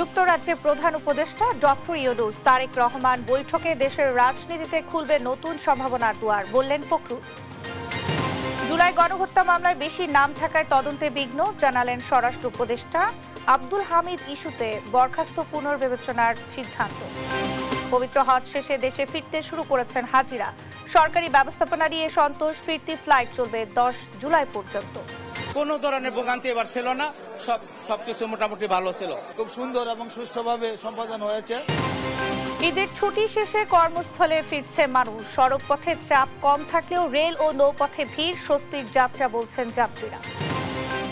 যুক্তরাজ্যের প্রধান উপদেষ্টা ডক্টর ইউনূস তারেক রহমান বৈঠকে দেশের রাজনীতিতে খুলবে নতুন সম্ভাবনার দুয়ার, বললেন ফখরুল। জুলাই গণহত্যা মামলায় বেশি নাম থাকায় তদন্তে বিঘ্ন, জানালেন স্বরাষ্ট্র উপদেষ্টা। আব্দুল হামিদ ইস্যুতে বরখাস্ত পুনর্বিবেচনার সিদ্ধান্ত। পবিত্র হজ শেষে দেশে ফিরতে শুরু করেছেন হাজিরা। সরকারি ব্যবস্থাপনা নিয়ে সন্তোষ, ফিরতি ফ্লাইট চলবে 10 জুলাই পর্যন্ত। কোনো ধরনের ভোগান্তি এবার ছিল না, সবকিছু মোটামুটি ভালো ছিল। খুব সুন্দর এবং সুষ্ঠুভাবে সম্পাদন হয়েছে। ঈদের ছুটি শেষে কর্মস্থলে ফিরছে মানুষ। সড়ক পথে চাপ কম থাকলেও রেল ও নৌপথে ভিড়, স্বস্তির যাত্রা বলছেন যাত্রীরা।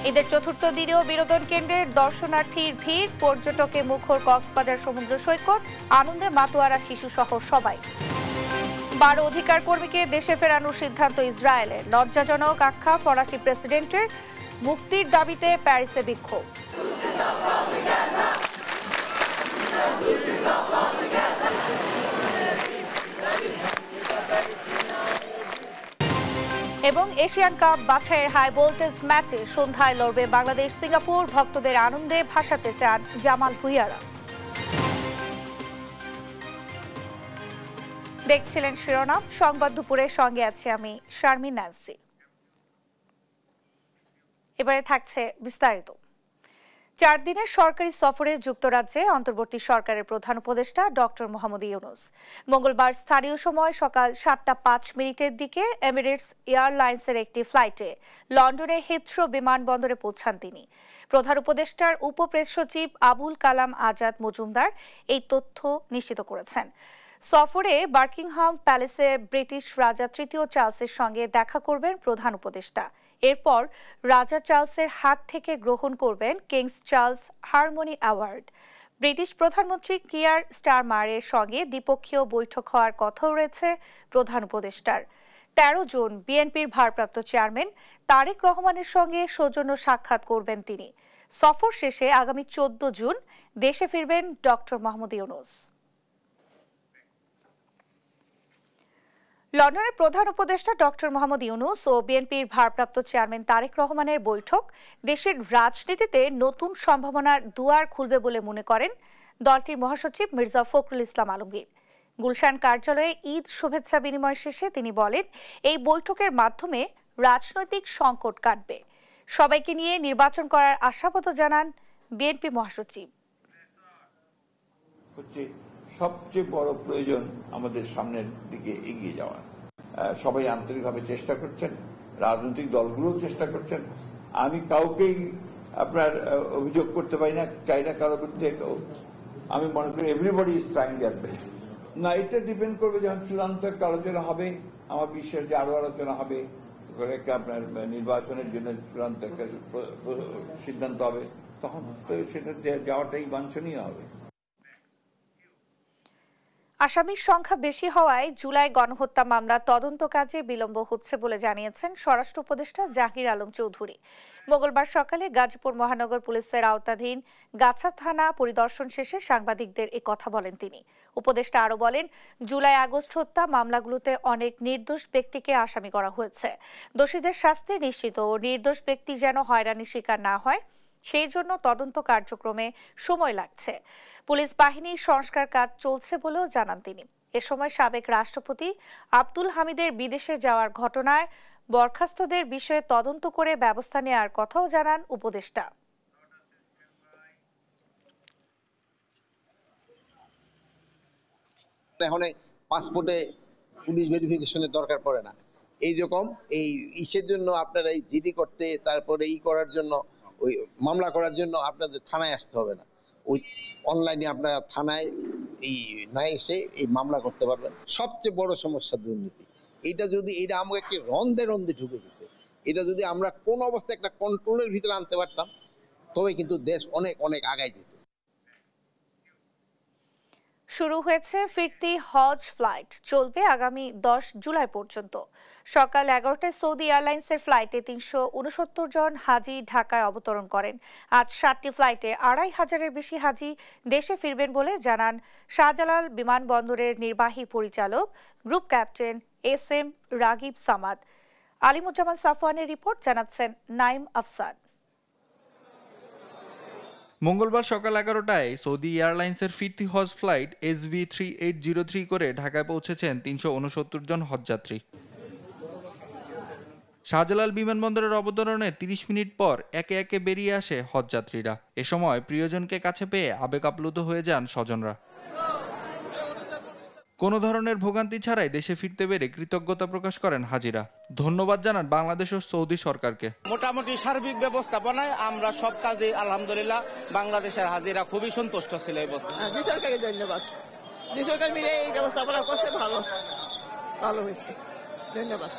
ঈদের চতুর্থ দিনেও বিনোদন কেন্দ্রের দর্শনার্থীর ভিড়, পর্যটকে মুখর কক্সবাজার সমুদ্র সৈকত, আনন্দে মাতোয়ারা শিশুসহ সবাই। 12 অধিকার কর্মীকে দেশে ফেরানোর সিদ্ধান্ত ইসরায়েলের। লজ্জাজনক আখ্যা ফরাসি প্রেসিডেন্টের। মুক্তির দাবিতে প্যারিসে বিক্ষোভ। এবং এশিয়ান কাপ বাছাইয়ের হাই ভোল্টেজ ম্যাচে সন্ধ্যায় লড়বে বাংলাদেশ সিঙ্গাপুর। ভক্তদের আনন্দে ভাসাতে চান জামাল ভুঁইয়ারা। দেখছিলেন শিরোনাম সংবাদ দুপুরের, সঙ্গে আছে আমি শারমিন নান্সি। এবারে থাকছে বিস্তারিত। 4 দিনের সরকারি সফরে যুক্তরাজ্যে অন্তর্বর্তী সরকারের প্রধান উপদেষ্টা ডক্টর মোহাম্মদ ইউনূস মঙ্গলবার স্থানীয় সময় সকাল 7:05 দিকে এমিরেটস এয়ারলাইন্সের একটি ফ্লাইটে লন্ডনের হিথ্রো বিমানবন্দরে পৌঁছান তিনি। প্রধান উপদেষ্টার উপপ্রেস সচিব আবুল কালাম আজাদ মজুমদার এই তথ্য নিশ্চিত করেছেন। সফরে বাকিংহাম প্যালেসে ব্রিটিশ রাজা তৃতীয় চার্লসের সঙ্গে দেখা করবেন প্রধান উপদেষ্টা। এরপর রাজা চার্লসের হাত থেকে গ্রহণ করবেন Kings Charles Harmony award. British প্রধানমন্ত্রী কিয়ার স্টারমারের সঙ্গে দ্বিপক্ষীয় বৈঠক হওয়ার কথাও রয়েছে প্রধান উপদেষ্টার। 13 জুন বিএনপির ভারপ্রাপ্ত চেয়ারম্যান তারেক রহমানের সঙ্গে সৌজন্য সাক্ষাৎ করবেন তিনি। সফর শেষে আগামী 14 জুন দেশে ফিরবেন ডক্টর মোহাম্মদ ইউনূস। লন্ডনের প্রধান উপদেষ্টা ডক্টর মোহাম্মদ ইউনূস ও বিএনপির ভারপ্রাপ্ত চেয়ারম্যান তারেক রহমানের বৈঠক দেশের রাজনীতিতে নতুন সম্ভাবনার দুয়ার খুলবে বলে মনে করেন দলটির মহাসচিব মির্জা ফখরুল ইসলাম আলমগীর। গুলশান কার্যালয়ে ঈদ শুভেচ্ছা বিনিময় শেষে তিনি বলেন, এই বৈঠকের মাধ্যমে রাজনৈতিক সংকট কাটবে। সবাইকে নিয়ে নির্বাচন করার আশাবাদ জানান বিএনপি মহাসচিব। সবচেয়ে বড় প্রয়োজন আমাদের সামনের দিকে এগিয়ে যাওয়া। সবাই আন্তরিকভাবে চেষ্টা করছেন, রাজনৈতিক দলগুলোও চেষ্টা করছেন। আমি কাউকেই আপনার অভিযোগ করতে পারি না, চাই না কারোর বিরুদ্ধে। আমি মনে করি everybody is trying their best. না, এটা ডিপেন্ড করবে যখন চূড়ান্ত একটা আলোচনা হবে। আমার বিশ্বাস যে আরো আলোচনা হবে, একটা আপনার নির্বাচনের জন্য চূড়ান্ত একটা সিদ্ধান্ত হবে, তখন তো সেটা যাওয়াটাই বাঞ্ছনীয় হবে। আসামির সংখ্যা বেশি হওয়ায় জুলাই গণহত্যা মামলার তদন্ত কাজে বিলম্ব হচ্ছে বলে জানিয়েছেন স্বরাষ্ট্র উপদেষ্টা জাহির আলম চৌধুরী। মঙ্গলবার সকালে গাজীপুর মহানগর পুলিশের আওতাধীন গাছা থানা পরিদর্শন শেষে সাংবাদিকদের এ কথা বলেন তিনি। উপদেষ্টা আরও বলেন, জুলাই আগস্ট হত্যা মামলাগুলোতে অনেক নির্দোষ ব্যক্তিকে আসামি করা হয়েছে। দোষীদের শাস্তি নিশ্চিত ও নির্দোষ ব্যক্তি যেন হয়রানির শিকার না হয়, সেই জন্য তদন্ত কার্যক্রমে সময় লাগছে। পুলিশ বাহিনীর সংস্কার কাজ চলছে বলেও জানান তিনি। এ সময় সাবেক রাষ্ট্রপতি আব্দুল হামিদের বিদেশে যাওয়ার ঘটনায় বরখাস্তদের বিষয়ে তদন্ত করে ব্যবস্থা নেওয়ার কথাও জানান উপদেষ্টা। এখন পাসপোর্টে পুলিশ ভেরিফিকেশনের দরকার পড়ে না। এইরকম এই ইসের জন্য আপনারা এই জিডি করতে, তারপরে করার জন্য, ওই মামলা করার জন্য আপনাদের থানায় আসতে হবে না। ওই অনলাইনে আপনারা থানায় না এসে এই মামলা করতে পারবেন। সবচেয়ে বড় সমস্যা দুর্নীতি। এটা আমাকে রন্ধে রন্ধে ঢুকে গেছে। এটা যদি আমরা কোন অবস্থায় একটা কন্ট্রোলের ভিতরে আনতে পারতাম, তবে কিন্তু দেশ অনেক অনেক আগায় যেত। শুরু হয়েছে ফিরতি হজ ফ্লাইট, চলবে আগামী 10 জুলাই পর্যন্ত। সকাল 11টায় সৌদি এয়ারলাইন্সের ফ্লাইটে 369 জন হাজি ঢাকায় অবতরণ করেন। আজ 7টি ফ্লাইটে 2500-এর বেশি হাজি দেশে ফিরবেন বলে জানান শাহজালাল বিমানবন্দরের নির্বাহী পরিচালক group captain SM Ragib Samad. Alimuzzaman সাফওয়ানের রিপোর্ট, জানাচ্ছেন নাইম আফসান। মঙ্গলবার সকাল 11টায় সৌদি এয়ারলাইন্সের ফিরতি হজ ফ্লাইট SV3803 করে ঢাকায় পৌঁছেছেন 369 জন হজযাত্রী। শাহজালাল বিমানবন্দরের অবতরণের 30 মিনিট পর একে একে বেরিয়ে আসে হজযাত্রীরা। এ সময় প্রিয়জনকে কাছে পেয়ে আবেগ আপ্লুত হয়ে যান স্বজনরা। কোনো ধরনের ভোগান্তি ছাড়াই দেশে ফিরতে পেরে কৃতজ্ঞতা প্রকাশ করেন হাজিরা। ধন্যবাদ জানান বাংলাদেশ ও সৌদি সরকারকে। মোটামুটি সার্বিক ব্যবস্থাপনায় আমরা সব কাজে আলহামদুলিল্লাহ বাংলাদেশের হাজিরা খুবই সন্তুষ্ট ছিল। এই সরকারকে ধন্যবাদ, যে সরকার মিলে এই ব্যবস্থাপনা করছে ভালো হয়েছে, ধন্যবাদ।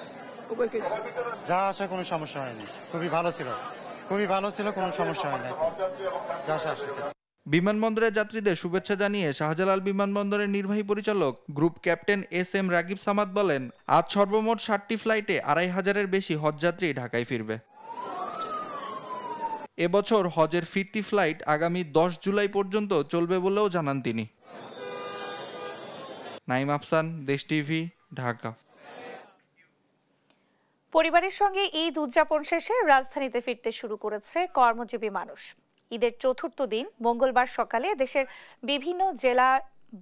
যা আসা কোনো সমস্যা হয়নি, খুবই ভালো ছিল, কোনো সমস্যা হয়নি। যা আসা বিমানবন্দরের যাত্রীদের শুভেচ্ছা জানিয়ে শাহজালাল বিমানবন্দরের নির্বাহী পরিচালক group captain SM Ragib Samad বলেন, আজ সর্বমোট 60টি ফ্লাইটে 2500-এর বেশি হজযাত্রী ঢাকায় ফিরবে। এবছর হজের ফিরতি ফ্লাইট আগামী 10 জুলাই পর্যন্ত চলবে বলেও জানান তিনি। নাইম আফসান, দেশ টিভি, ঢাকা। পরিবারের সঙ্গে ঈদ উদযাপন শেষে রাজধানীতে ফিরতে শুরু করেছে কর্মজীবী মানুষ। ঈদের চতুর্থ দিন মঙ্গলবার সকালে দেশের বিভিন্ন জেলা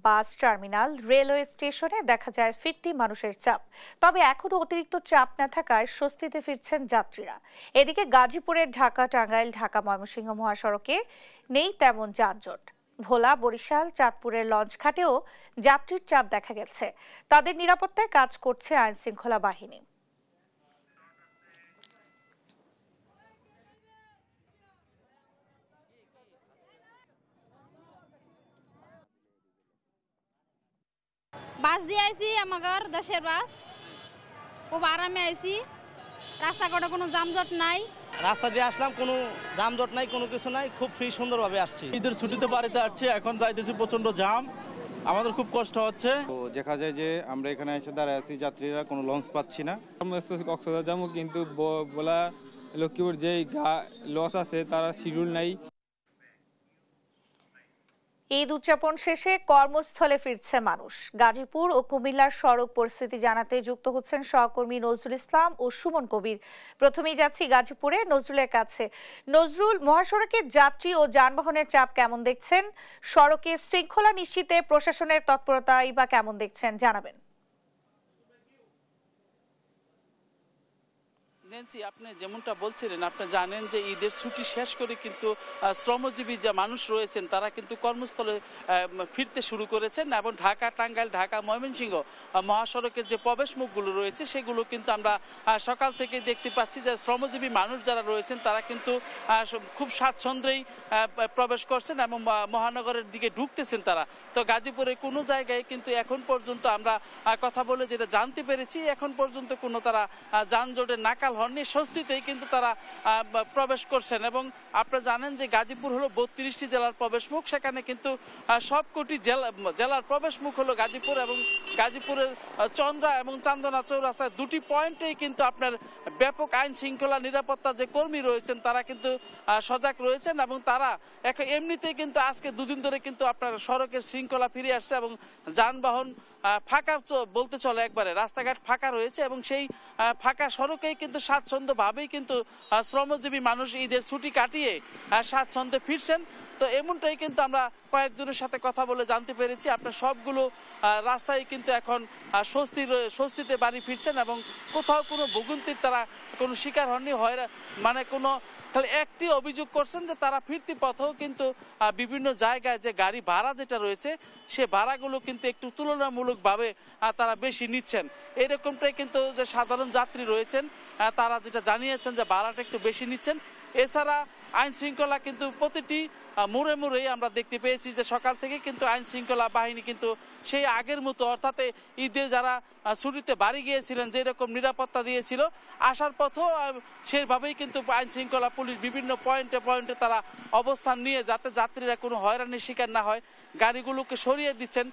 বাস টার্মিনাল, রেলওয়ে স্টেশনে দেখা যায় ফিরতি মানুষের চাপ। তবে এখনো অতিরিক্ত চাপ না থাকায় স্বস্তিতে ফিরছেন যাত্রীরা। এদিকে গাজীপুরের ঢাকা টাঙ্গাইল ঢাকা ময়মনসিংহ মহাসড়কে নেই তেমন যানজট। ভোলা, বরিশাল, চাঁদপুরের লঞ্চঘাটেও যাত্রীর চাপ দেখা গেছে। তাদের নিরাপত্তায় কাজ করছে আইনশৃঙ্খলা বাহিনী। বাস দিয়ে আইছি, আমার দেশের বাস, খুব আরামে আইছি, রাস্তাঘাটে কোনো যানজট নাই। রাস্তা দিয়ে আসলাম, কোনো যানজট নাই, কোনো কিছু নাই, খুব ফ্রি সুন্দরভাবে আসছি। ঈদের ছুটিতে বাড়িতে আসছি, এখন যাইতেছি প্রচন্ড জাম, আমাদের খুব কষ্ট হচ্ছে। তো দেখা যায় যে আমরা এখানে এসে দাঁড়ায় আছি, যাত্রীরা কোনো লঞ্চ পাচ্ছি না। কক্সবাজার যাবো, কিন্তু বলা লক্ষ্মীপুর যে লঞ্চ আছে তারা শিডিউল নাই। ঈদ উদযাপন শেষে কর্মস্থলে ফিরছে মানুষ। গাজীপুর ও কুমিল্লার সড়ক পরিস্থিতি জানাতে যুক্ত হচ্ছেন সহকর্মী নজরুল ইসলাম ও সুমন কবির। প্রথমেই যাচ্ছি গাজীপুরে, নজরুলের কাছে। নজরুল, মহাসড়কে যাত্রী ও যানবাহনের চাপ কেমন দেখছেন? সড়কে শৃঙ্খলা নিশ্চিতে প্রশাসনের তৎপরতাই বা কেমন দেখছেন, জানাবেন। নেন্সি, আপনি যেমনটা বলছিলেন, আপনি জানেন যে ঈদের ছুটি শেষ করে কিন্তু শ্রমজীবী যে মানুষ রয়েছেন তারা কিন্তু কর্মস্থলে ফিরতে শুরু করেছেন এবং ঢাকা টাঙ্গাইল ঢাকা ময়মনসিংহ মহাসড়কের যে প্রবেশ মুখগুলো রয়েছে সেগুলো কিন্তু আমরা সকাল থেকে দেখতে পাচ্ছি যে শ্রমজীবী মানুষ যারা রয়েছেন তারা কিন্তু খুব স্বাচ্ছন্দ্যেই প্রবেশ করছেন এবং মহানগরের দিকে ঢুকতেছেন তারা। তো গাজীপুরে কোনো জায়গায় কিন্তু এখন পর্যন্ত আমরা কথা বলে যেটা জানতে পেরেছি, এখন পর্যন্ত কোনো তারা যানজটের নাকাল হননি, স্বস্তিতেই কিন্তু তারা প্রবেশ করছেন। এবং আপনারা জানেন যে গাজীপুর হলো 32টি জেলার প্রবেশ মুখ, সেখানে কিন্তু সবকটি জেলার প্রবেশ মুখ হলো গাজীপুর এবং গাজীপুরের চন্দ্রা এবং চান্দনা চৌরাস্তায় দুটি পয়েন্টেই কিন্তু আপনার ব্যাপক আইন শৃঙ্খলা নিরাপত্তা যে কর্মী রয়েছেন তারা কিন্তু সজাগ রয়েছেন এবং তারা এমনিতেই কিন্তু আজকে দুদিন ধরে কিন্তু আপনার সড়কের শৃঙ্খলা ফিরে আসছে এবং যানবাহন ফাঁকা বলতে চলে, একবারে রাস্তাঘাট ফাঁকা রয়েছে এবং সেই ফাঁকা সড়কেই কিন্তু স্বাচ্ছন্দ্যভাবেই কিন্তু শ্রমজীবী মানুষ ঈদের ছুটি কাটিয়ে স্বাচ্ছন্দ্যে ফিরছেন। তো এমনটাই কিন্তু আমরা কয়েকজনের সাথে কথা বলে জানতে পেরেছি। আপনার সবগুলো রাস্তায় কিন্তু এখন স্বস্তিতে বাড়ি ফিরছেন এবং কোথাও কোনো ভোগান্তির তারা কোনো শিকার হননি। মানে কোনো খালি একটি অভিযোগ করছেন যে তারা ফিরতি পথেও কিন্তু বিভিন্ন জায়গায় যে গাড়ি ভাড়া যেটা রয়েছে সে ভাড়াগুলো কিন্তু একটু তুলনামূলকভাবে তারা বেশি নিচ্ছেন। এরকমটাই কিন্তু যে সাধারণ যাত্রী রয়েছেন তারা যেটা জানিয়েছেন যে ভাড়াটা একটু বেশি নিচ্ছেন। এছাড়া আইন শৃঙ্খলা কিন্তু প্রতিটি মোড়ে মোড়েই আমরা দেখতে পেয়েছি যে সকাল থেকে কিন্তু আইন শৃঙ্খলা বাহিনী কিন্তু সেই আগের মতো, অর্থাৎ ঈদে যারা ছুটিতে বাড়ি গিয়েছিলেন যেরকম নিরাপত্তা দিয়েছিল আসার পথেও সেইভাবেই কিন্তু আইন শৃঙ্খলা পুলিশ বিভিন্ন পয়েন্টে তারা অবস্থান নিয়ে যাতে যাত্রীরা কোনো হয়রানির শিকার না হয় গাড়িগুলোকে সরিয়ে দিচ্ছেন,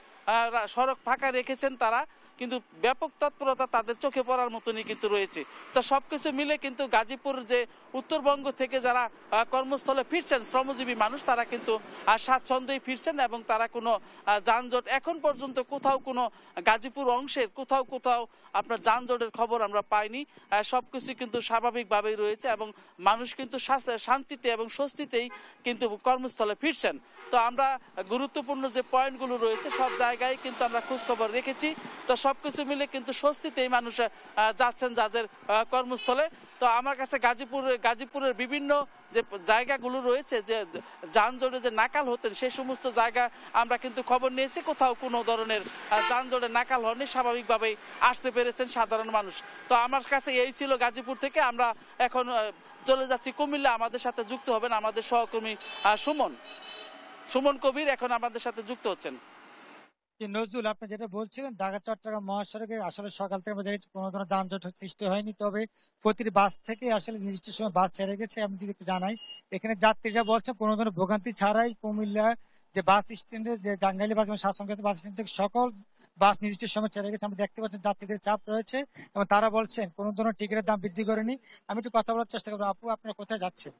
সড়ক ফাঁকা রেখেছেন তারা। কিন্তু ব্যাপক তৎপরতা তাদের চোখে পড়ার মতনই কিন্তু রয়েছে। তো সবকিছু মিলে কিন্তু গাজীপুর যে উত্তরবঙ্গ থেকে যারা কর্মস্থলে ফিরছেন শ্রমজীবী মানুষ, তারা কিন্তু স্বাচ্ছন্দ্যেই ফিরছেন এবং তারা কোনো যানজট এখন পর্যন্ত কোথাও কোনো গাজীপুর অংশের কোথাও আপনার যানজটের খবর আমরা পাইনি। সবকিছু কিন্তু স্বাভাবিকভাবেই রয়েছে এবং মানুষ কিন্তু শান্তিতে এবং স্বস্তিতেই কিন্তু কর্মস্থলে ফিরছেন। তো আমরা গুরুত্বপূর্ণ যে পয়েন্টগুলো রয়েছে সব জায়গায় কিন্তু আমরা খোঁজখবর রেখেছি। তো সবকিছু মিলে কিন্তু স্বস্তিতেই মানুষ যাচ্ছেন যাদের কর্মস্থলে। তো আমার কাছে গাজীপুরের বিভিন্ন যে জায়গাগুলো রয়েছে যে যানজটে যে নাকাল হতেন সেই সমস্ত জায়গা আমরা কিন্তু খবর নিয়েছি, কোথাও কোনো ধরনের যানজটে নাকাল হননি, স্বাভাবিকভাবেই আসতে পেরেছেন সাধারণ মানুষ। তো আমার কাছে এই ছিল গাজীপুর থেকে। আমরা এখন চলে যাচ্ছি কুমিল্লা। আমাদের সাথে যুক্ত হবেন আমাদের সহকর্মী সুমন কবির, এখন আমাদের সাথে যুক্ত হচ্ছেন। নজরুল, আপনি যেটা বলছিলেন ঢাকা চট্টগ্রাম মহাসড়কে আসলে সকাল থেকে আমরা দেখেছি কোনো ধরনের যানজট সৃষ্টি হয়নি, তবে প্রতিটি বাস থেকে আসলে নির্দিষ্ট সময় বাস ছেড়ে গেছে। আমি যদি একটু জানাই, এখানে যাত্রীরা বলছে কোনো ধরনের ভোগান্তি ছাড়াই কুমিল্লা যে বাস স্ট্যান্ডে যে টাঙ্গাইল বাস এবং শাসনগত বাস স্ট্যান্ড থেকে সকল বাস নির্দিষ্ট সময় ছেড়ে গেছে। আমরা দেখতে পাচ্ছি যাত্রীদের চাপ রয়েছে এবং তারা বলছেন কোনো ধরনের টিকিটের দাম বৃদ্ধি করেনি। আমি একটু কথা বলার চেষ্টা করবো। আপু, আপনারা কোথায় যাচ্ছেন?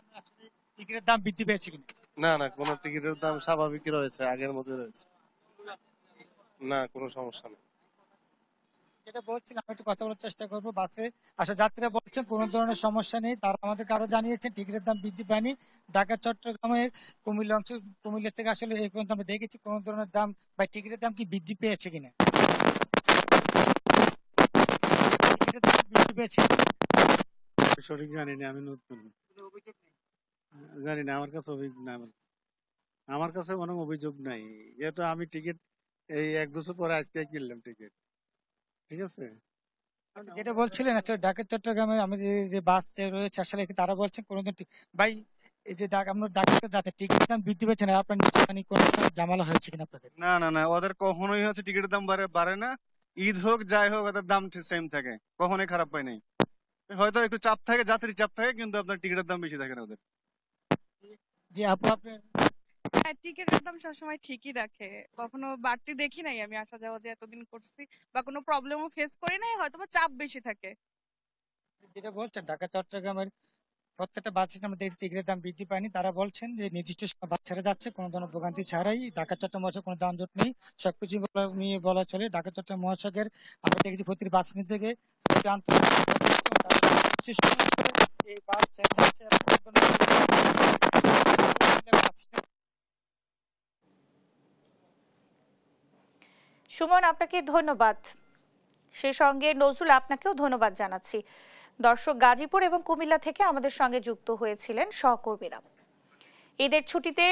আমরা আসলে টিকিটের দাম বৃদ্ধি পেয়েছে কিনা? না, কোনো টিকিটের দাম স্বাভাবিকই রয়েছে, আগের মতোই রয়েছে। না, কোনো সমস্যা নেই। যেটা বলছিলাম, আমি একটু কথা বলার চেষ্টা করবো। বাসে আসলে যাত্রীরা বলছেন কোনো ধরনের সমস্যা নেই। তারা আমাদেরকে আরো জানিয়েছেন টিকিটের দাম বৃদ্ধি পায়নি। ঢাকা চট্টগ্রামের কুমিল্লা থেকে আসলে এই পর্যন্ত আমরা দেখেছি কোনো ধরনের দাম বা টিকিটের দাম কি বৃদ্ধি পেয়েছে কিনা। টিকিটের দাম বৃদ্ধি পেয়েছে সঠিক জানি না, আমি নতুন জানি না, আমার কাছে অভিযোগ নাই। আমার কাছে কোনো অভিযোগ নাই, যেহেতু আমি টিকিট এই 1 বছর পরে আজকে কিনলাম টিকিট। ঠিক আছে, যেটা বলছিলেন আসলে ঢাকা চট্টগ্রামে আমাদের যে বাস রয়েছে আসলে তারা বলছেন কোনো ভাই এই যে আমরা ঢাকাতে যাতে টিকিট দাম বৃদ্ধি পেয়েছে না, আপনার কোনো ঝামেলা হয়েছে কিনা আপনাদের? না, ওদের কখনোই হচ্ছে টিকিটের দাম বাড়ে না। ঈদ হোক যাই হোক ওদের দাম সেম থাকে, কখনোই খারাপ পায় নাই। হয়তো একটু চাপ থাকে, যাত্রীর চাপ থাকে, কিন্তু আপনার টিকিটের দাম বেশি থাকে না ওদের। জি আপু, আপনি টিকিটের দাম সবসময় ঠিকই রাখে, কখনো বাড়তি দেখি নাই। আমি আসা যাওয়া যে এতদিন করছি বা কোনো প্রবলেমও ফেস করি নাই, হয়তো চাপ বেশি থাকে। যেটা বলছেন ঢাকা চট্টগ্রামের প্রত্যেকটা বাস স্ট্যান্ডে আমরা দেখছি টিকিটের দাম বৃদ্ধি পায়নি। তারা বলছেন যে নির্দিষ্ট সময় বাস ছেড়ে যাচ্ছে, কোনো ধরনের ভোগান্তি ছাড়াই। ঢাকা চট্টগ্রাম মহাসড়কে কোনো যানজট নেই, সবকিছু নিয়ে বলা চলে। ঢাকা চট্টগ্রাম মহাসড়কের আমরা দেখেছি প্রতিটি বাস স্ট্যান্ড থেকে এই বাস ছেড়ে যাচ্ছে। সুমন, আপনাকে ধন্যবাদ। সেই সঙ্গে নজরুল, আপনাকেও ধন্যবাদ জানাচ্ছি। দর্শক, গাজীপুর এবং কুমিল্লা থেকে আমাদের সঙ্গে যুক্ত হয়েছিলেন সহকর্মীরা। ঈদের ছুটিতে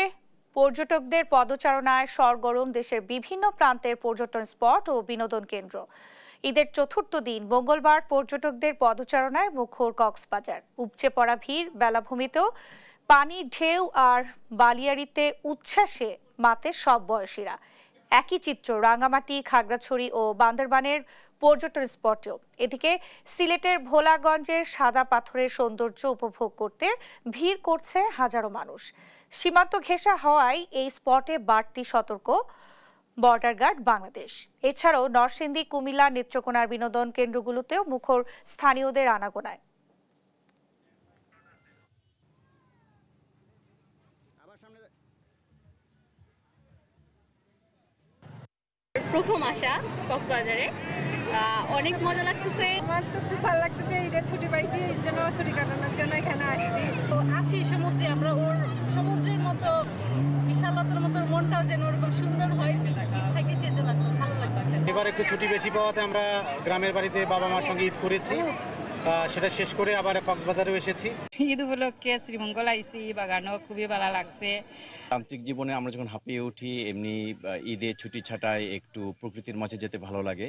পর্যটকদের পদচারণায় সরগরম দেশের বিভিন্ন প্রান্তের পর্যটন স্পট ও বিনোদন কেন্দ্র। ঈদের চতুর্থ দিন মঙ্গলবার পর্যটকদের পদচারণায় মুখর কক্সবাজার। উপচে পড়া ভিড়, বেলাভূমিতেও পানির ঢেউ আর বালিয়াড়িতে উচ্ছ্বাসে মাতে সব বয়সীরা। একই চিত্র রাঙ্গামাটি, খাগড়াছড়ি ও বান্দরবানের পর্যটন স্পটেও। এদিকে সিলেটের ভোলাগঞ্জের সাদা পাথরের সৌন্দর্য উপভোগ করতে ভিড় করছে হাজারো মানুষ। সীমান্ত ঘেঁষা হওয়ায় এই স্পটে বাড়তি সতর্ক বর্ডার গার্ড বাংলাদেশ। এছাড়াও নরসিংদী, কুমিল্লা, নেত্রকোনার বিনোদন কেন্দ্রগুলোতেও মুখর স্থানীয়দের আনাগোনায়। প্রথম আসা কক্সবাজারে, অনেক মজা লাগতেছে। আমার তো খুব ভালো লাগতেছে, ঈদের ছুটি পাইছি, এর জন্য ছুটি কাটানোর জন্য এখানে আসছি। তো আসি সমুদ্রে, আমরা ওর সমুদ্রের মতো বিশালতার মতো মনটাও যেন ওরকম সুন্দর হয় থাকে, সেজন্য আসলে ভালো লাগতেছে। এবার একটু ছুটি বেশি পাওয়াতে আমরা গ্রামের বাড়িতে বাবা মার সঙ্গে ঈদ করেছি, সেটা শেষ করে আবার কক্সবাজারেও এসেছি। ঈদ উপলক্ষে শ্রীমঙ্গল আইসি, বাগানও খুবই ভালো লাগছে। যান্ত্রিক জীবনে আমরা যখন হাঁপিয়ে উঠি, এমনি ঈদে ছুটি ছাটায় একটু প্রকৃতির মাঝে যেতে ভালো লাগে।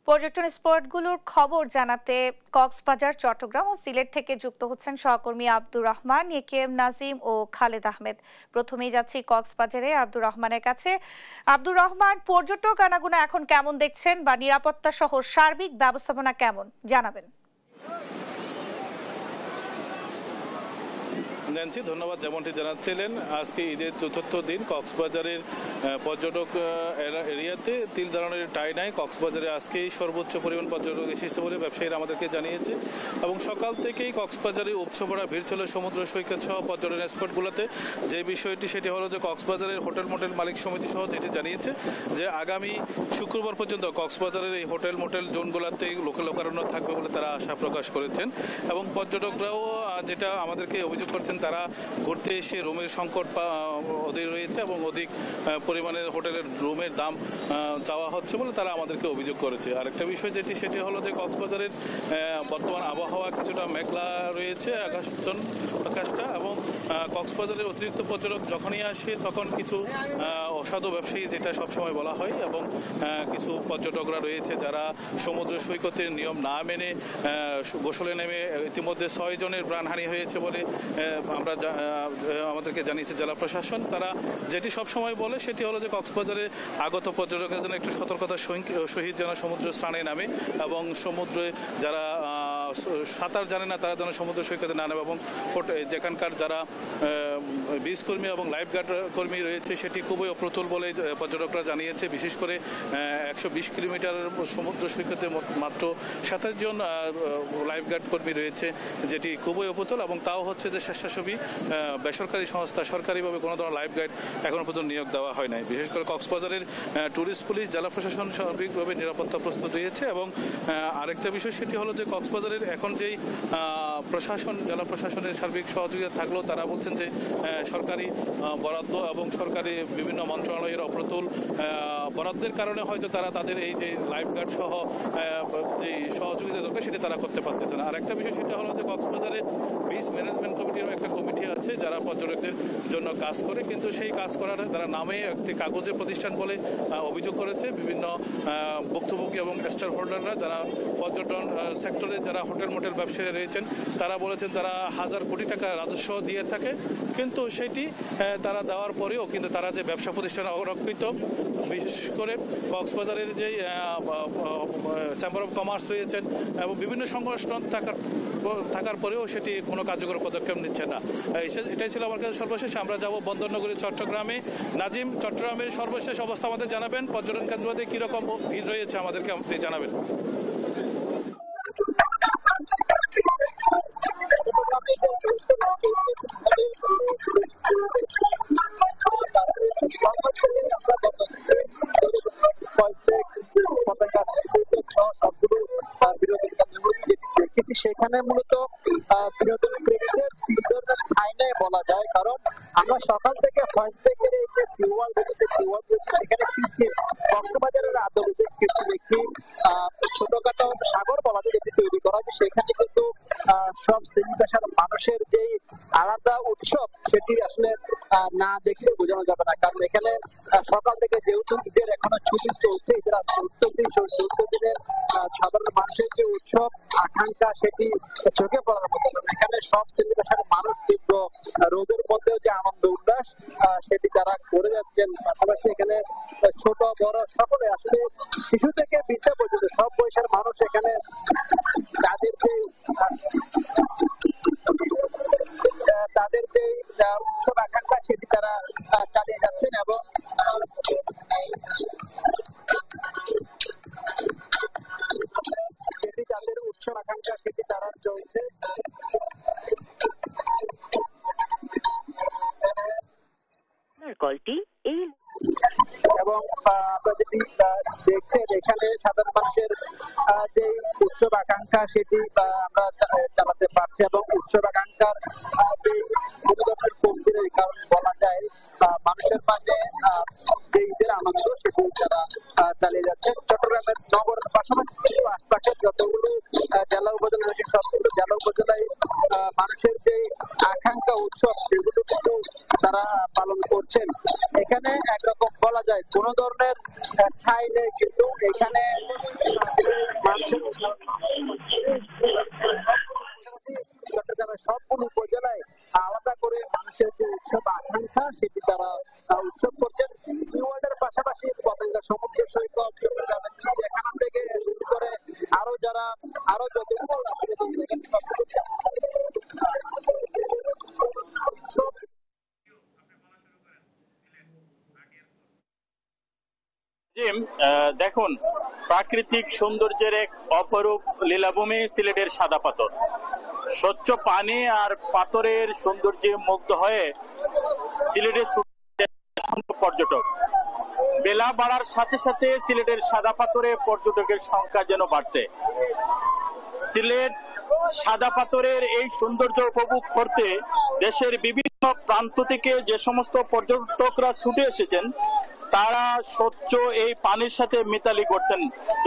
পর্যটন স্পটগুলোর খবর জানাতে কক্সবাজার, চট্টগ্রাম ও সিলেট থেকে যুক্ত হচ্ছেন সহকর্মী আব্দুর রহমান, একেএম নাজিম ও খালেদ আহমেদ। প্রথমেই যাচ্ছি কক্সবাজারে আব্দুর রহমানের কাছে। আব্দুর রহমান, পর্যটক আনাগোনা এখন কেমন দেখছেন বা নিরাপত্তা সহ সার্বিক ব্যবস্থাপনা কেমন জানাবেন? ন্যান্সি, ধন্যবাদ। যেমনটি জানাচ্ছিলেন, আজকে ঈদের চতুর্থ দিন কক্সবাজারের পর্যটক এরিয়াতে তিল ধরনের টাই নাই। কক্সবাজারে আজকেই সর্বোচ্চ পরিমাণ পর্যটক এসেছে বলে ব্যবসায়ীরা আমাদেরকে জানিয়েছে এবং সকাল থেকেই কক্সবাজারে উপচে পড়া ভিড় ছিল সমুদ্র সৈকত সহ পর্যটন স্পটগুলোতে। যে বিষয়টি সেটি হলো যে কক্সবাজারের হোটেল মোটেল মালিক সমিতি সহ যেটি জানিয়েছে যে আগামী শুক্রবার পর্যন্ত কক্সবাজারের এই হোটেল মোটেল জোনগুলোতে লোকারণ্য থাকবে বলে তারা আশা প্রকাশ করেছেন এবং পর্যটকরাও যেটা আমাদেরকে অভিযোগ করছেন, তারা ঘুরতে এসে রুমের সংকট অধিক রয়েছে এবং অধিক পরিমাণের হোটেলের রুমের দাম চাওয়া হচ্ছে বলে তারা আমাদেরকে অভিযোগ করেছে। আরেকটা বিষয় সেটি হলো যে কক্সবাজারের বর্তমান আবহাওয়া কিছুটা মেঘলা রয়েছে আকাশটা এবং কক্সবাজারের অতিরিক্ত পর্যটক যখনই আসে তখন কিছু অসাধু ব্যবসায়ী, যেটা সবসময় বলা হয়, এবং কিছু পর্যটকরা রয়েছে যারা সমুদ্র সৈকতের নিয়ম না মেনে গোসলে নেমে ইতিমধ্যে 6 জনের প্রাণহানি হয়েছে বলে আমাদেরকে জানিয়েছে জেলা প্রশাসন। তারা যেটি সবসময় বলে সেটি হলো যে কক্সবাজারে আগত পর্যটকদের জন্য একটু সতর্কতার সহিত যেন সমুদ্র স্নানে নামে এবং সমুদ্রে যারা সাঁতার জানে না তারা যেন সমুদ্র সৈকতে না নামে এবং যেখানকার যারা বিচ কর্মী এবং লাইফ গার্ড কর্মী রয়েছে সেটি খুবই অপ্রতুল বলে পর্যটকরা জানিয়েছে। বিশেষ করে 120 কিলোমিটার সমুদ্র সৈকতে মাত্র 27 জন লাইফ গার্ড কর্মী রয়েছে, যেটি খুবই অপ্রতুল এবং তাও হচ্ছে যে স্বেচ্ছাসেবী বেসরকারি সংস্থা, সরকারিভাবে কোনো ধরনের লাইফ গার্ড এখনো পর্যন্ত নিয়োগ দেওয়া হয় নাই। বিশেষ করে কক্সবাজারের ট্যুরিস্ট পুলিশ, জেলা প্রশাসন সার্বিকভাবে নিরাপত্তা প্রস্তুত রয়েছে এবং আরেকটা বিষয় সেটি হলো যে কক্সবাজারের এখন যেই প্রশাসন, জেলা প্রশাসনের সার্বিক সহযোগিতা থাকলেও তারা বলছেন যে সরকারি বরাদ্দ এবং সরকারি বিভিন্ন মন্ত্রণালয়ের অপ্রতুল বরাদ্দের কারণে হয়তো তারা তাদের এই যে লাইফ গার্ড সহ যে সহযোগিতা দরকার সেটি তারা করতে পারতেছে না। আরেকটা বিষয় সেটা হলো যে কক্সবাজারে বিচ ম্যানেজমেন্ট কমিটির একটা কমিটি আছে যারা পর্যটকদের জন্য কাজ করে, কিন্তু সেই কাজ করার তারা নামে একটি কাগজের প্রতিষ্ঠান বলে অভিযোগ করেছে বিভিন্ন ভুক্তভোগী এবং স্টেক হোল্ডাররা যারা পর্যটন সেক্টরে যারা হোটেল মোটেল ব্যবসায়ী রয়েছেন। তারা বলেছেন তারা 1000 কোটি টাকা রাজস্ব দিয়ে থাকে, কিন্তু সেটি তারা দেওয়ার পরেও কিন্তু তারা যে ব্যবসা প্রতিষ্ঠান অরক্ষিত, বিশেষ করে কক্সবাজারের যে চেম্বার অফ কমার্স রয়েছেন এবং বিভিন্ন সংগঠন থাকার পরেও সেটি কোনো কার্যকর পদক্ষেপ নিচ্ছে না। এটাই ছিল আমার কাছে সর্বশেষ। আমরা যাব বন্দরনগরী চট্টগ্রামে। নাজিম, চট্টগ্রামের সর্বশেষ অবস্থা আমাদের জানাবেন, পর্যটন কেন্দ্রতে কীরকম ভিড় রয়েছে আমাদেরকে আপনি জানাবেন। দেখেছি সেখানে মূলত বিনোদন প্রেমীদের ঠাঁই নেই বলা যায়, কারণ আমরা সকাল থেকে ফার্স্ট থেকে এই যে সিওয়াল রয়েছে সেখানে কক্সবাজারের আদলে যে একটি ছোটখাটো সাগর বলা যায় যেটি তৈরি করা হয়, সেখানে কিন্তু সব শ্রেণী পেশার মানুষের যে আলাদা উৎসব সেটি আসলে না দেখলে বোঝানো যাবে না। কারণ এখানে সকাল থেকে যেহেতু ঈদের এখনো ছুটি চলছে, ঈদের আজকে 14 দিনের সাধারণ মানুষের যে উৎসব আকাঙ্ক্ষা সেটি চোখে পড়ার মতো। এখানে সব শ্রেণী পেশার মানুষ তীব্র রোদের মধ্যেও যে আনন্দ উল্লাস সেটি তারা করে যাচ্ছেন। পাশাপাশি এখানে ছোট বড় সকলে আসলে শিশু থেকে বৃদ্ধা পর্যন্ত সব বয়সের মানুষ এখানে তাদের যে উৎসব আকাঙ্ক্ষা সেটি তারা চালিয়ে যাচ্ছেন এবং যেটি তাদের উৎসব আকাঙ্ক্ষা সেটি তারা চলছে। কলটি এই এবং আপনারা যদি দেখছেন এখানে সাধারণ মানুষের যে উৎসব আকাঙ্ক্ষা সেটি আমরা চালাতে পারছি এবং উৎসব আকাঙ্ক্ষার যে কোনো ধরনের কমতি নেই, কারণ বলা যায় মানুষের মাঝে যে ঈদের আনন্দ সেটি তারা চালিয়ে যাচ্ছেন। চট্টগ্রামের নগরের পাশাপাশি আশপাশের যতগুলো জেলা উপজেলা রয়েছে সবগুলো জেলা উপজেলায় মানুষের যে আকাঙ্ক্ষা উৎসব সেগুলো কিন্তু তারা পালন করছেন। এখানে একরকম বলা যায় কোন ধরনের ঠাঁই নেই, কিন্তু এখানে মানুষের চট্টগ্রামের সবগুলো উপজেলায় আলাদা করে মানুষের যে উৎসব আকাঙ্ক্ষা সেটি তারা উৎসব করছেন। সিওয়ার্ডের পাশাপাশি পতেঙ্গা সমুদ্র সৈকত এখান থেকে শুরু করে আরো যারা আরো যতগুলো দেখুন, প্রাকৃতিক সৌন্দর্যের এক অপরূপ লীলাভূমি সিলেটের সাদা পাথর। স্বচ্ছ পানি আর পাথরের সৌন্দর্যে মুগ্ধ হয়ে সিলেটের পর্যটক। বেলা বাড়ার সাথে সাথে সিলেটের সাদা পাথরে পর্যটকের সংখ্যা যেন বাড়ছে। সিলেট সাদা পাথরের এই সৌন্দর্য উপভোগ করতে দেশের বিভিন্ন প্রান্ত থেকে যে সমস্ত পর্যটকরা ছুটে এসেছেন তারা স্বচ্ছ এই পানির সাথে মিতালি করছেন।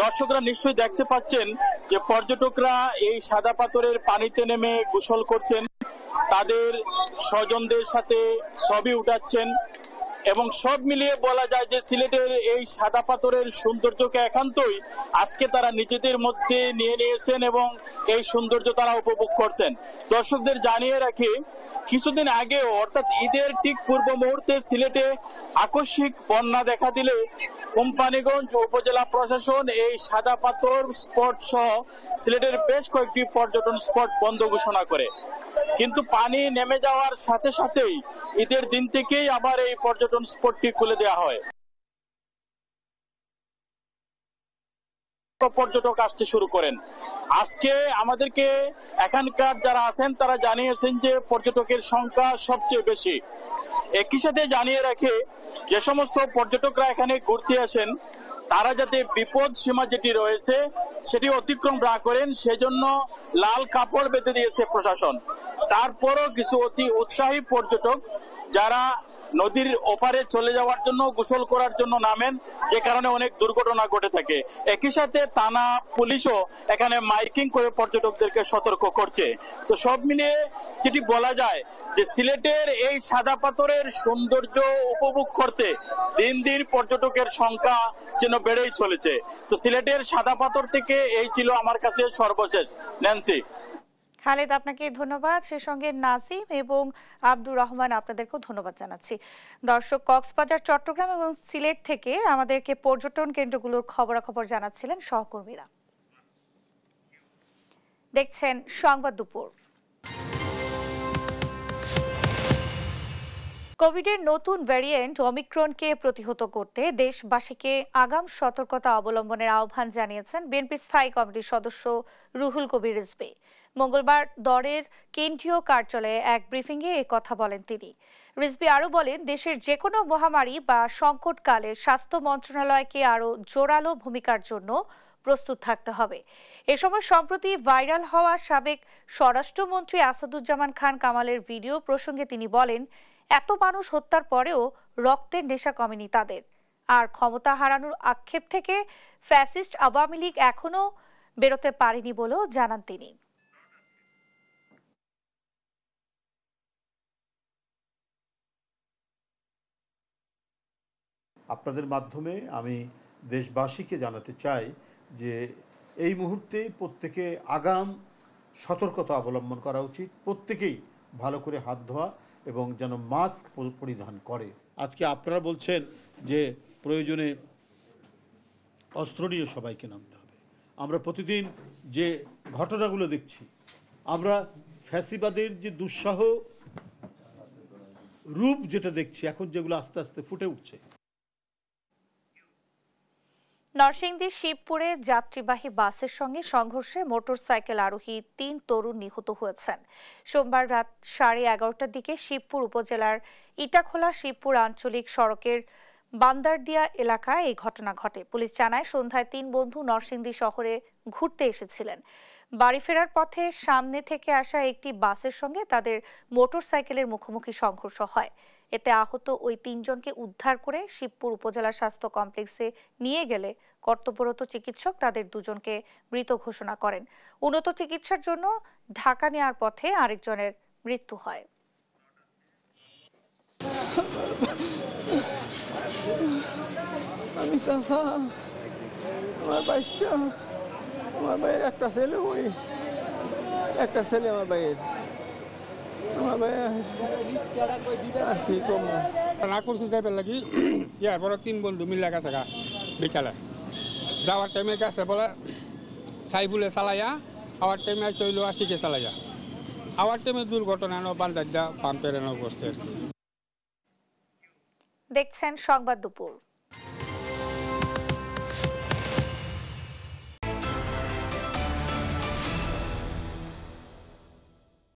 দর্শকরা নিশ্চয়ই দেখতে পাচ্ছেন যে পর্যটকরা এই সাদা পাথরের পানিতে নেমে গোসল করছেন, তাদের স্বজনদের সাথে ছবি উঠাচ্ছেন এবং সব মিলিয়ে বলা যায় যে সিলেটের এই সাদা পাথরের সৌন্দর্যকে একান্তই আজকে তারা নিজেদের মধ্যে নিয়ে নিয়েছেন এবং এই সৌন্দর্য তারা উপভোগ করছেন। দর্শকদের জানিয়ে রাখি, কিছুদিন আগে অর্থাৎ ঈদের ঠিক পূর্ব মুহূর্তে সিলেটে আকস্মিক বন্যা দেখা দিলে কোম্পানিগঞ্জ উপজেলা প্রশাসন এই সাদা পাথর স্পট সহ সিলেটের বেশ কয়েকটি পর্যটন স্পট বন্ধ ঘোষণা করে। কিন্তু পানি নেমে যাওয়ার সাথে সাথেই ঈদের দিন থেকেই আবার এই পর্যটন স্পটটি খুলে দেওয়া হয়। পর্যটক আসতে শুরু করেন। আজকে আমাদেরকে এখানকার যারা আছেন তারা জানিয়েছেন যে পর্যটকের সংখ্যা সবচেয়ে বেশি। একই সাথে জানিয়ে রাখে, যে সমস্ত পর্যটকরা এখানে ঘুরতে আসেন তারা যাতে বিপদ সীমা যেটি রয়েছে সেটি অতিক্রম না করেন সেজন্য লাল কাপড় বেঁধে দিয়েছে প্রশাসন। তারপরও কিছু অতি উৎসাহী পর্যটক যারা নদীর ওপারে চলে যাওয়ার জন্য গোসল করার জন্য নামেন, যে কারণে অনেক দুর্ঘটনা ঘটে থাকে। একই সাথে থানা পুলিশও এখানে মাইকিং করে পর্যটকদেরকে সতর্ক করছে। তো সব মিলিয়ে যেটি বলা যায় যে সিলেটের এই সাদা পাথরের সৌন্দর্য উপভোগ করতে দিন দিন পর্যটকের সংখ্যা যেন বেড়েই চলেছে। তো সিলেটের সাদা পাথর থেকে এই ছিল আমার কাছে সর্বশেষ। ন্যান্সি। খালেদ, আপনাকে ধন্যবাদ। সেই সঙ্গে নাসিম এবং আব্দুর রহমান, আপনাদেরকেও ধন্যবাদ জানাচ্ছি। দর্শক, কক্সবাজার, চট্টগ্রাম এবং সিলেট থেকে আমাদেরকে পর্যটন কেন্দ্রগুলোর খবরাখবর জানাচ্ছিলেন সহকর্মীরা। দেখছেন সংবাদ দুপুর। কোভিডের নতুন ভ্যারিয়েন্ট ওমিক্রনকে প্রতিহত করতে দেশবাসীকে আগাম সতর্কতা অবলম্বনের আহ্বান জানিয়েছেন বিএনপির স্থায়ী কমিটির সদস্য রুহুল কবির রিজভী। মঙ্গলবার দলের কেন্দ্রীয় কার্যালয়ে এক ব্রিফিংয়ে এ কথা বলেন তিনি। রিজভী আরও বলেন, দেশের যে কোনো মহামারী বা সংকটকালে স্বাস্থ্য মন্ত্রণালয়কে আরও জোরালো ভূমিকার জন্য প্রস্তুত থাকতে হবে। এ সময় সম্প্রতি ভাইরাল হওয়া সাবেক স্বরাষ্ট্রমন্ত্রী আসাদুজ্জামান খান কামালের ভিডিও প্রসঙ্গে তিনি বলেন, এত মানুষ হত্যার পরেও রক্তের নেশা কমেনি তাদের। আর ক্ষমতা হারানোর আক্ষেপ থেকে ফ্যাসিস্ট আওয়ামী লীগ এখনো বেরোতে পারেনি বলেও জানান তিনি। আপনাদের মাধ্যমে আমি দেশবাসীকে জানাতে চাই যে এই মুহূর্তে প্রত্যেকে আগাম সতর্কতা অবলম্বন করা উচিত। প্রত্যেকেই ভালো করে হাত ধোয়া এবং যেন মাস্ক পরিধান করে। আজকে আপনারা বলছেন যে প্রয়োজনে অস্ত্র নিয়ে সবাইকে নামতে হবে। আমরা প্রতিদিন যে ঘটনাগুলো দেখছি, আমরা ফ্যাসিবাদের যে দুঃসহ রূপ যেটা দেখছি এখন, যেগুলো আস্তে আস্তে ফুটে উঠছে। নরসিংদীর শিবপুরে যাত্রীবাহী বাসের সঙ্গে সংঘর্ষে মোটরসাইকেল আরোহী ৩ তরুণ নিহত হয়েছেন। সোমবার রাত 11:30টার দিকে শিবপুর উপজেলার ইটাখোলা শিবপুর আঞ্চলিক সড়কের বান্দারদিয়া এলাকায় এই ঘটনা ঘটে। পুলিশ জানায়, সন্ধ্যায় 3 বন্ধু নরসিংদী শহরে ঘুরতে এসেছিলেন। বাড়ি ফেরার পথে সামনে থেকে আসা একটি বাসের সঙ্গে তাদের মোটরসাইকেলের মুখোমুখি সংঘর্ষ হয়। এতে আহত ওই 3 জনকে উদ্ধার করে শিবপুর উপজেলা স্বাস্থ্য কমপ্লেক্সে নিয়ে গেলে কর্তব্যরত চিকিৎসক তাদের 2 জনকে মৃত ঘোষণা করেন। উন্নত চিকিৎসার জন্য ঢাকা নেওয়ার পথে আরেকজনের মৃত্যু হয়। আমি চাচা, আমার বাইশটা, আমার ভাইয়ের একটা ছেলে, ওই একটা ছেলে আমার ভাইয়ের। না করছি যাইবার লাগি, ইয়ার পরে 3 বন্ধু মিলে গেছে গা বিকালে। যাওয়ার টাইমে গেছে বলে সাইফুলে চালাইয়া, আওয়ার টাইমে চইল আশিকে চালাইয়া। আওয়ার টাইমে দুর্ঘটনা বান্দার দা পাম্পের করছে। দেখছেন সংবাদ দুপুর।